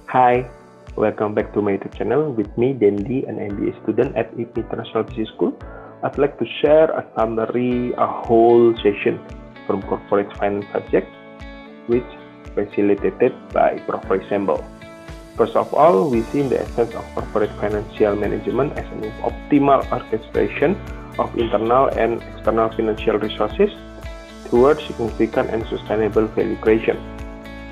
Hi, welcome back to my YouTube channel with me, Dendi, an MBA student at IPI International Business School. I'd like to share a summary, a whole session from corporate finance subject, which facilitated by Prof. Semble. First of all, we see the essence of corporate financial management as an optimal orchestration of internal and external financial resources towards significant and sustainable value creation.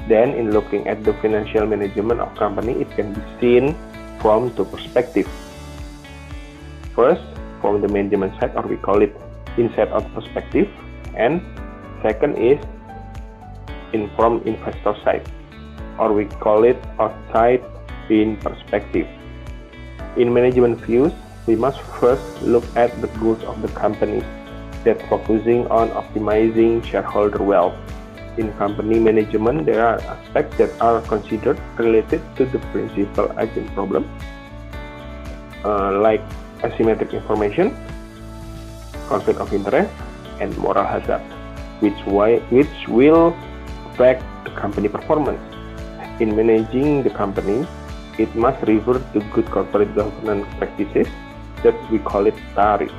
Then, in looking at the financial management of company, it can be seen from two perspectives. First, from the management side, or we call it inside-out perspective, and second is from investor side, or we call it outside-in perspective. In management views, we must first look at the goals of the company that focusing on optimizing shareholder wealth. In company management, there are aspects that are considered related to the principal agent problem, like asymmetric information, conflict of interest, and moral hazard, which will affect the company performance. In managing the company, it must revert to good corporate governance practices that we call it TARI: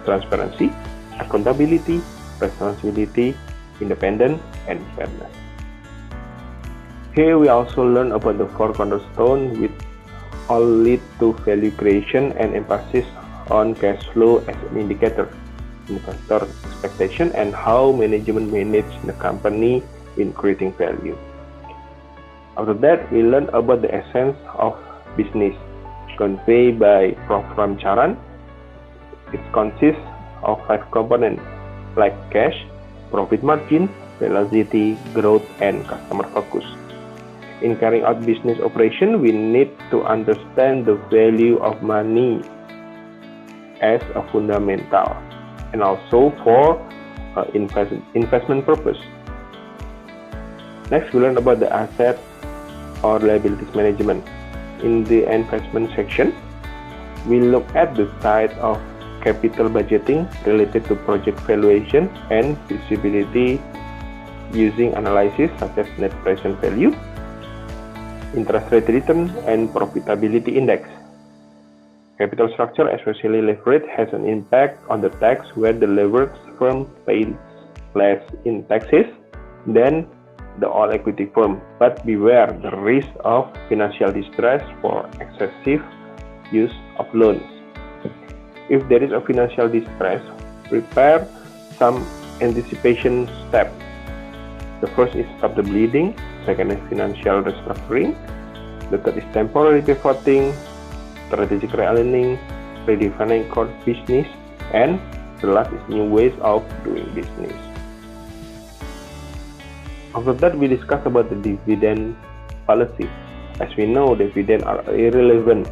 transparency, accountability, responsibility, independence, and fairness. Here we also learn about the four cornerstones which all lead to value creation and emphasis on cash flow as an indicator, investor expectation, and how management manage the company in creating value. After that, we learn about the essence of business conveyed by Prof. Ramcharan. It consists of 5 components like cash, profit margin, velocity, growth, and customer focus. In carrying out business operation, we need to understand the value of money as a fundamental, and also for investment purpose. Next, we learn about the asset or liabilities management. In the investment section, we look at the side of capital budgeting related to project valuation and feasibility using analysis such as net present value, interest rate return, and profitability index. Capital structure, especially leverage, has an impact on the tax where the leveraged firm pays less in taxes than the all equity firm, but beware the risk of financial distress for excessive use of loans. If there is a financial distress, prepare some anticipation steps. The first is stop the bleeding, second is financial restructuring, the third is temporary pivoting, strategic realigning, redefining core business, and the last is new ways of doing business. After that, we discuss about the dividend policy. As we know, dividends are irrelevant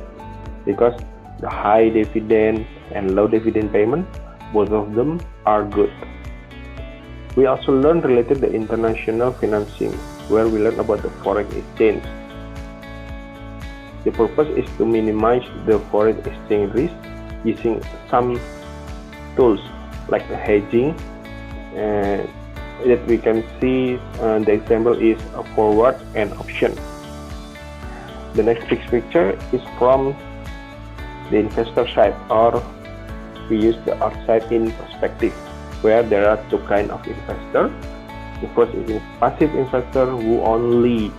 because the high dividend and low dividend payment, both of them are good. We also learn related to international financing, where we learn about the foreign exchange. The purpose is to minimize the foreign exchange risk using some tools like the hedging, that we can see the example is a forward and option. The next picture is from the investor side, or we use the outside-in perspective, where there are two kinds of investor. The first is passive investor who only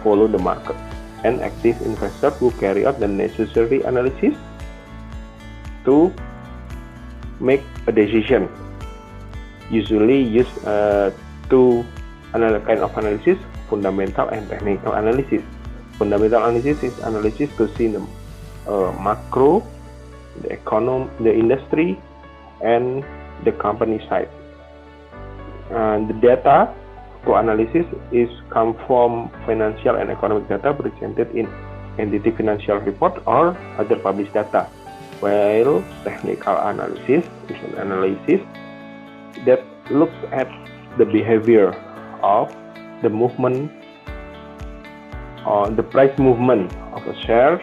follow the market, and active investor who carry out the necessary analysis to make a decision. Usually use two kind of analysis: fundamental and technical analysis. Fundamental analysis is analysis to see the macro, the economy, the industry, and the company side. And the data to analysis is come from financial and economic data presented in entity financial report or other published data, while technical analysis is an analysis that looks at the behavior of the movement or the price movement of a share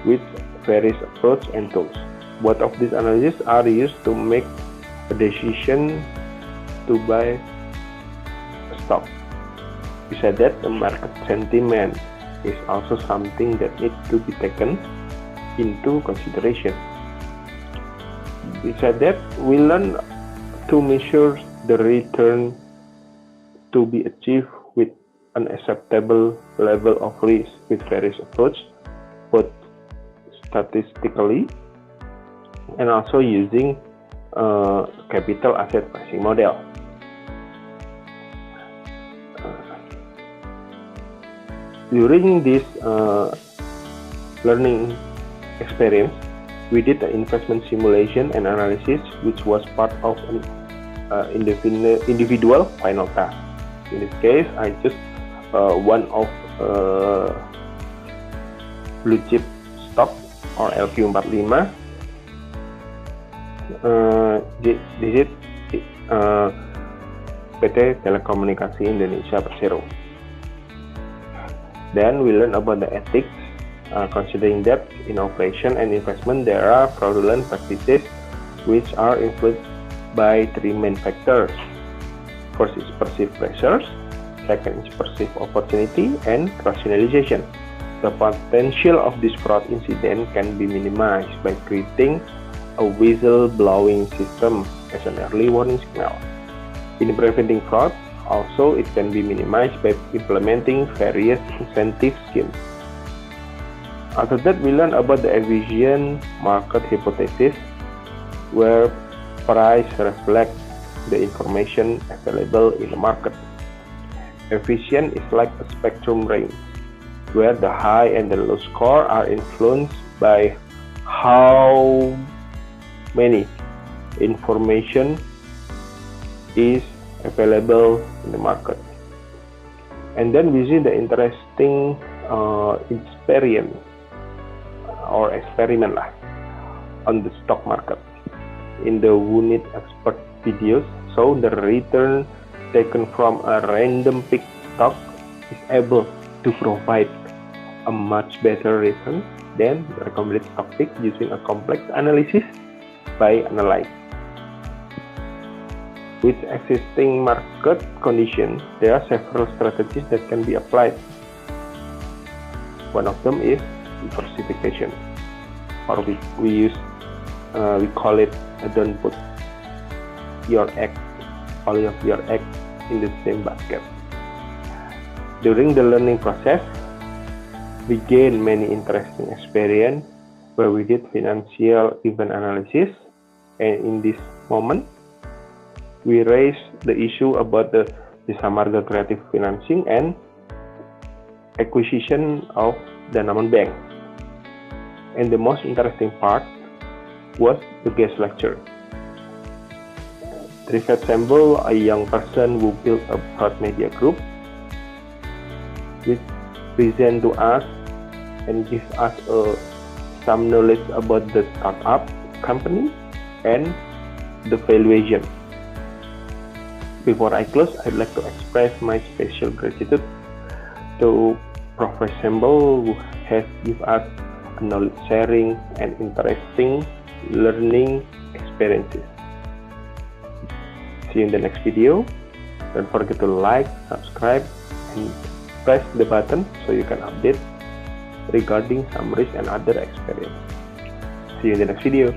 with various approach and tools. Both of these analyses are used to make a decision to buy a stock. Besides that, the market sentiment is also something that needs to be taken into consideration. Besides that, we learn to measure the return to be achieved with an acceptable level of risk with various approaches, both statistically and also using capital asset pricing model. During this learning experience, we did an investment simulation and analysis, which was part of an individual final task. In this case, I just one of blue chip stock or LQ45. This is PT Telekomunikasi Indonesia Persero. Then we learn about the ethics, considering that in operation and investment there are fraudulent practices which are influenced by three main factors. First is perceived pressures, second is perceived opportunity, and rationalization. The potential of this fraud incident can be minimized by creating a whistle-blowing system as an early warning signal. In preventing fraud, also it can be minimized by implementing various incentive schemes. After that, we learn about the efficient market hypothesis, where price reflects the information available in the market. Efficient is like a spectrum range, where the high and the low score are influenced by how many information is available in the market. And then we see the interesting experiment on the stock market. In the Wunit expert videos, so the return taken from a random pick stock is able to provide a much better return than the recommended stock pick using a complex analysis by analyze. With existing market conditions, there are several strategies that can be applied. One of them is diversification, or we call it don't put all of your eggs in the same basket. During the learning process, we gained many interesting experience where we did financial event analysis, and in this moment, we raised the issue about the Jasa Marga creative financing and acquisition of Danamon Bank. And the most interesting part was the guest lecture. Trivia Sample, a young person who built a broad media group, which present to us and give us some knowledge about the startup company and the valuation. Before I close, I'd like to express my special gratitude to Professor Sample, who has given us knowledge sharing and interesting learning experiences. See you in the next video. Don't forget to like, subscribe, and press the button so you can update regarding summaries and other experience. See you in the next video.